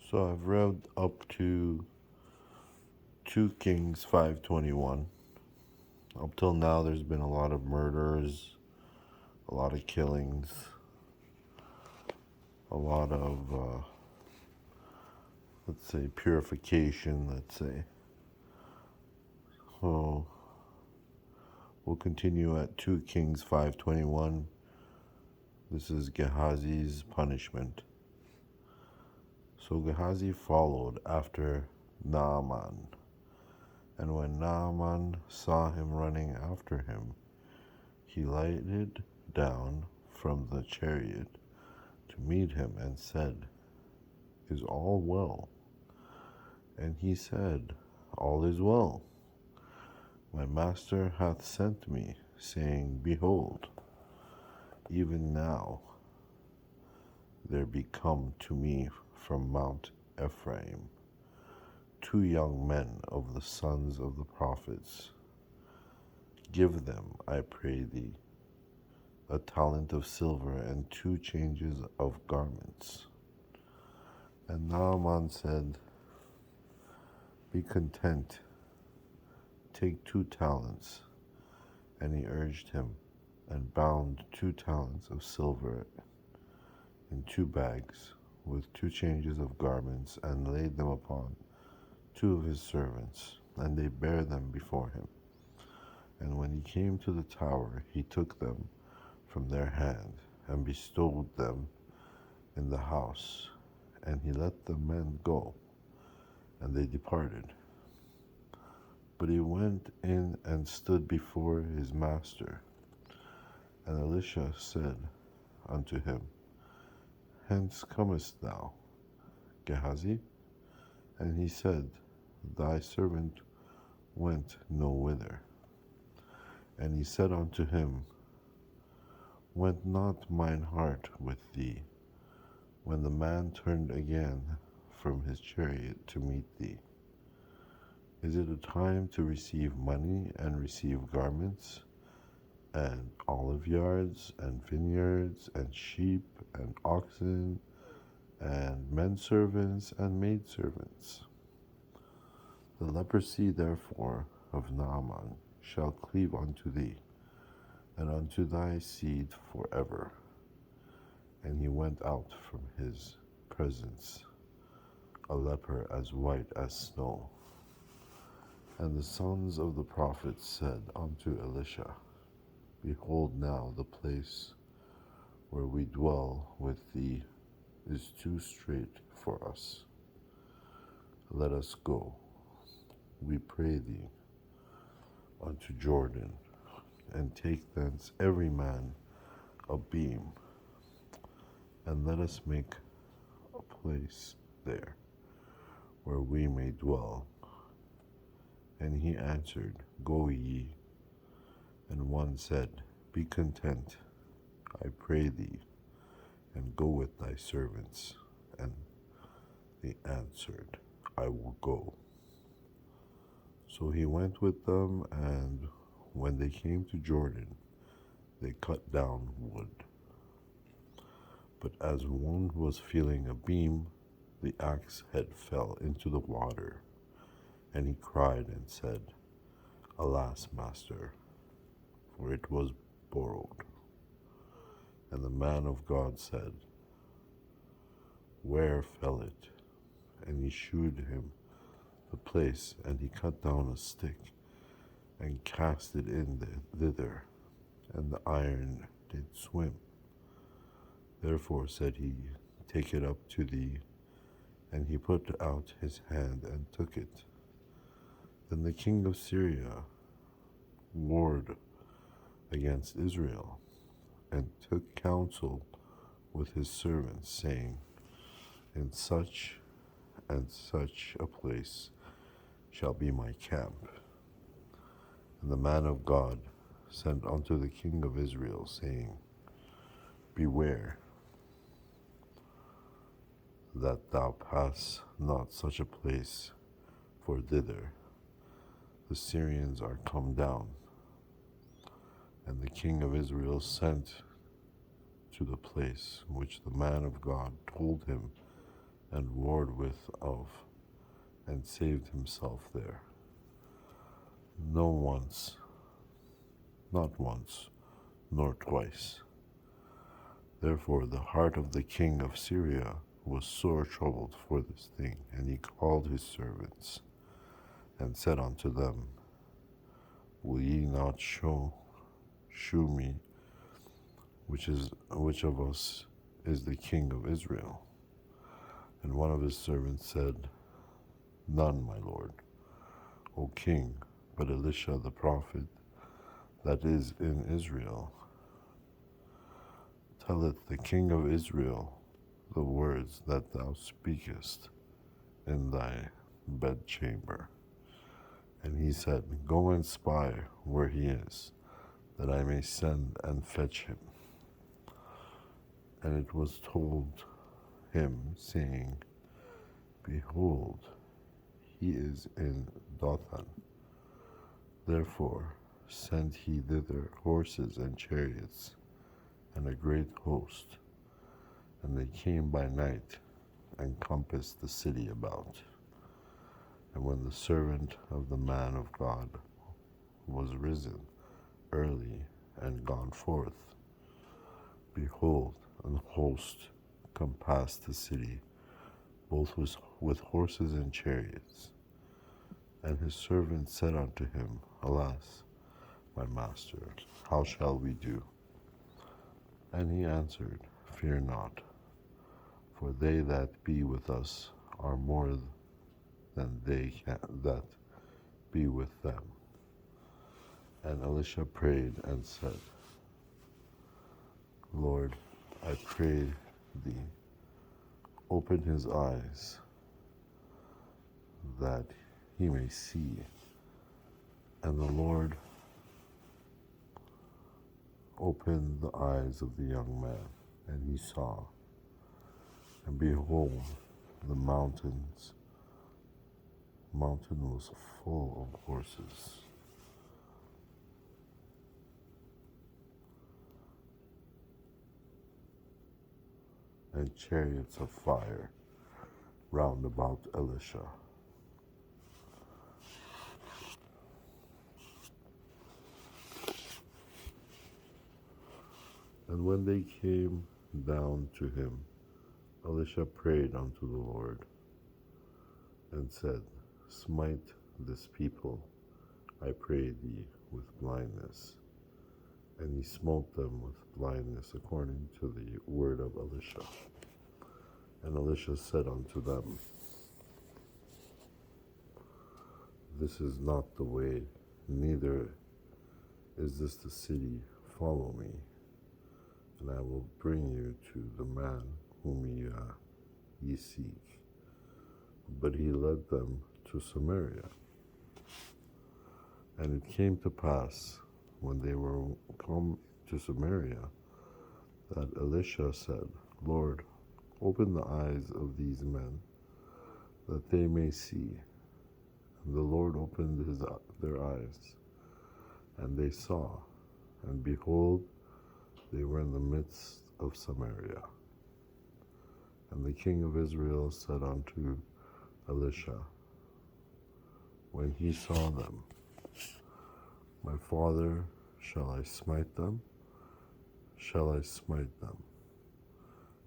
So I've read up to 2 Kings 5:21. Up till now, there's been a lot of murders, a lot of killings, a lot of, let's say, purification, let's say. So we'll continue at 2 Kings 5:21. This is Gehazi's punishment. So Gehazi followed after Naaman, and when Naaman saw him running after him, he lighted down from the chariot to meet him and said, "Is all well?" And he said, "All is well. My master hath sent me, saying, Behold, even now there be come to me from Mount Ephraim 2 young men of the sons of the prophets. Give them, I pray thee, a talent of silver and 2 changes of garments." And Naaman said, "Be content, take 2 talents. And he urged him, and bound 2 talents of silver in 2 bags, with 2 changes of garments, and laid them upon 2 of his servants, and they bare them before him. And when he came to the tower, he took them from their hand, and bestowed them in the house. And he let the men go, and they departed. But he went in and stood before his master. And Elisha said unto him, Hence comest thou, Gehazi? And he said, Thy servant went no whither. And he said unto him, Went not mine heart with thee, when the man turned again from his chariot to meet thee? Is it a time to receive money and receive garments, and olive yards, and vineyards, and sheep, and oxen, and men servants, and maid servants? The leprosy therefore of Naaman shall cleave unto thee, and unto thy seed forever. And he went out from his presence, a leper as white as snow. And the sons of the prophets said unto Elisha, Behold, now the place where we dwell with thee is too strait for us. Let us go, we pray thee, unto Jordan, and take thence every man a beam, and let us make a place there where we may dwell. And he answered, Go ye. And one said, Be content, I pray thee, and go with thy servants. And they answered, I will go. So he went with them, and when they came to Jordan, they cut down wood. But as one was feeling a beam, the axe head fell into the water, and he cried and said, Alas, master, for it was borrowed. And the man of God said, Where fell it? And he shewed him the place, and he cut down a stick, and cast it in thither, and the iron did swim. Therefore said he, Take it up to thee. And he put out his hand and took it. Then the king of Syria warred against Israel, and took counsel with his servants, saying, In such and such a place shall be my camp. And the man of God sent unto the king of Israel, saying, Beware that thou pass not such a place, for thither the Syrians are come down. And the king of Israel sent to the place which the man of God told him and warred with of, and saved himself there. No once, not once, nor twice. Therefore the heart of the king of Syria was sore troubled for this thing, and he called his servants, and said unto them, Will ye not shew me which of us is the king of Israel? And one of his servants said, None, my lord, O king, but Elisha the prophet that is in Israel. Telleth the king of Israel the words that thou speakest in thy bedchamber. And he said, Go and spy where he is, that I may send and fetch him. And it was told him, saying, Behold, he is in Dothan. Therefore sent he thither horses and chariots, and a great host. And they came by night, and compassed the city about. And when the servant of the man of God was risen early and gone forth, behold, an host compassed the city, both with horses and chariots. And his servant said unto him, Alas, my master, how shall we do? And he answered, Fear not, for they that be with us are more than they that be with them. And Elisha prayed and said, Lord, I pray thee, open his eyes, that he may see. And the Lord opened the eyes of the young man, and he saw. And behold, the mountain was full of horses, and chariots of fire round about Elisha. And when they came down to him, Elisha prayed unto the Lord, and said, Smite this people, I pray thee, with blindness. And he smote them with blindness according to the word of Elisha. And Elisha said unto them, This is not the way, neither is this the city. Follow me, and I will bring you to the man whom ye seek. But he led them to Samaria. And it came to pass, when they were come to Samaria, that Elisha said, Lord, open the eyes of these men, that they may see. And the Lord opened their eyes, and they saw, and behold, they were in the midst of Samaria. And the king of Israel said unto Elisha, when he saw them, My father, shall I smite them? Shall I smite them?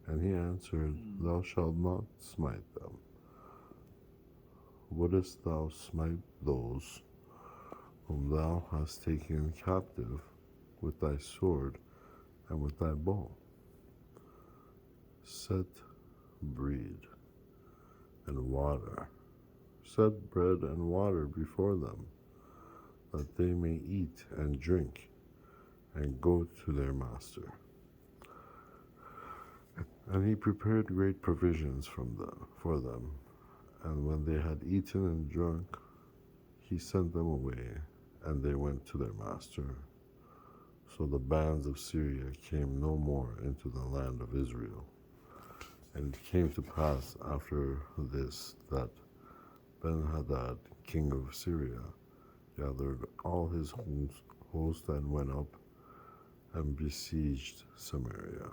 And he answered, Thou shalt not smite them. Wouldest thou smite those whom thou hast taken captive with thy sword and with thy bow? Set bread and water, set bread and water before them, that they may eat and drink, and go to their master. And he prepared great provisions for them. And when they had eaten and drunk, he sent them away, and they went to their master. So the bands of Syria came no more into the land of Israel. And it came to pass after this that Benhadad, king of Syria, gathered all his host and went up and besieged Samaria.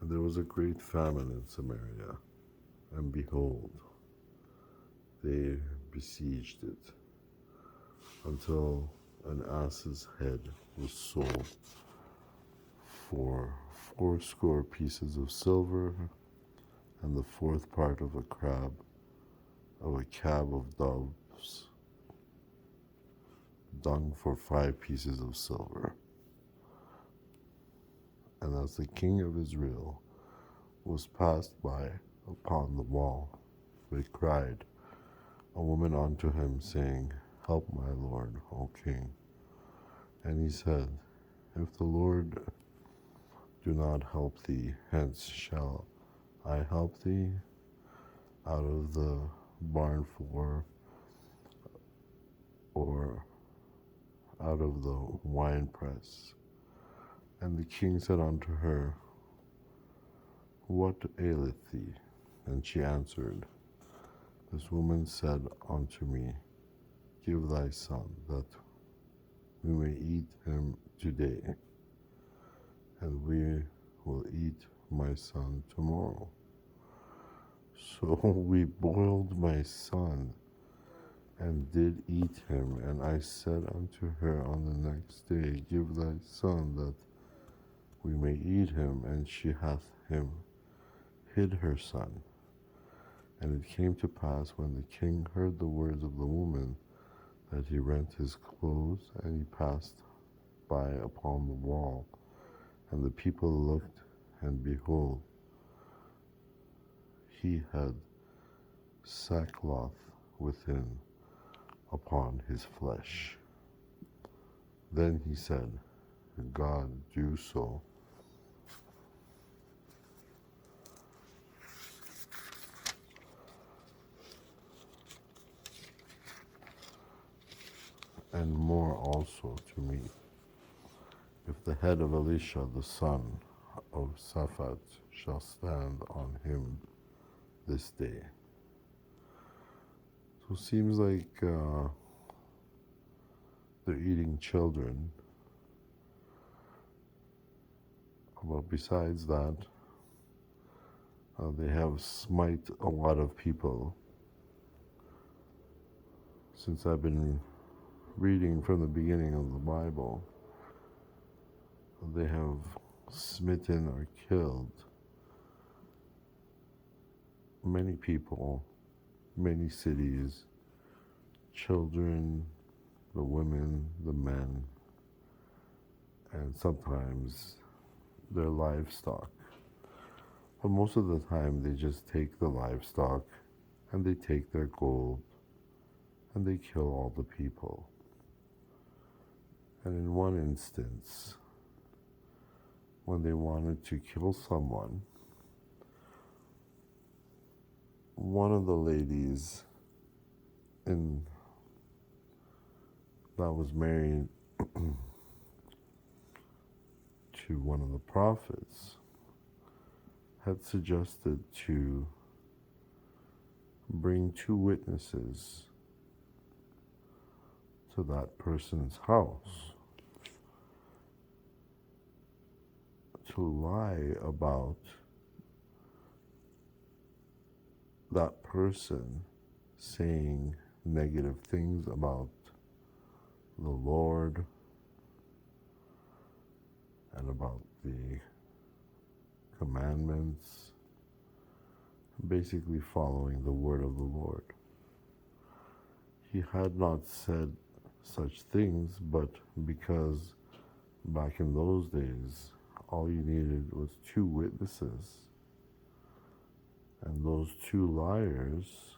And there was a great famine in Samaria, and behold, they besieged it until an ass's head was sold for 80 pieces of silver, and the fourth part of a cab of doves dung for 5 pieces of silver. And as the king of Israel was passed by upon the wall, they cried a woman unto him, saying, Help my lord, O king. And he said, If the Lord do not help thee, hence shall I help thee out of the barn floor, or out of the winepress. And the king said unto her, What aileth thee? And she answered, This woman said unto me, Give thy son, that we may eat him today, and we will eat my son tomorrow. So we boiled my son, and did eat him. And I said unto her on the next day, Give thy son, that we may eat him. And she hath hid her son. And it came to pass, when the king heard the words of the woman, that he rent his clothes, and he passed by upon the wall. And the people looked, and behold, he had sackcloth within upon his flesh. Then he said, God do so. And more also to me, if the head of Elisha the son of Shaphat shall stand on him this day. So it seems like they're eating children. But besides that, they have smite a lot of people. Since I've been reading from the beginning of the Bible, they have smitten or killed many people, many cities, children, the women, the men, and sometimes their livestock. But most of the time they just take the livestock and they take their gold and they kill all the people. And in one instance, when they wanted to kill someone, one of the ladies that was married to one of the prophets had suggested to bring 2 witnesses to that person's house to lie about that person saying negative things about the Lord and about the commandments, basically following the word of the Lord. He had not said such things, but because back in those days, all you needed was 2 witnesses. And those 2 liars,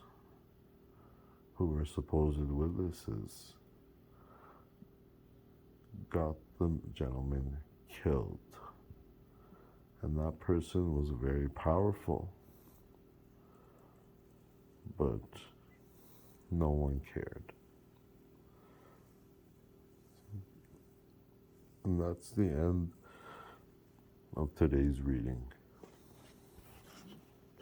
who were supposed witnesses, got the gentleman killed. And that person was very powerful, but no one cared. And that's the end of today's reading.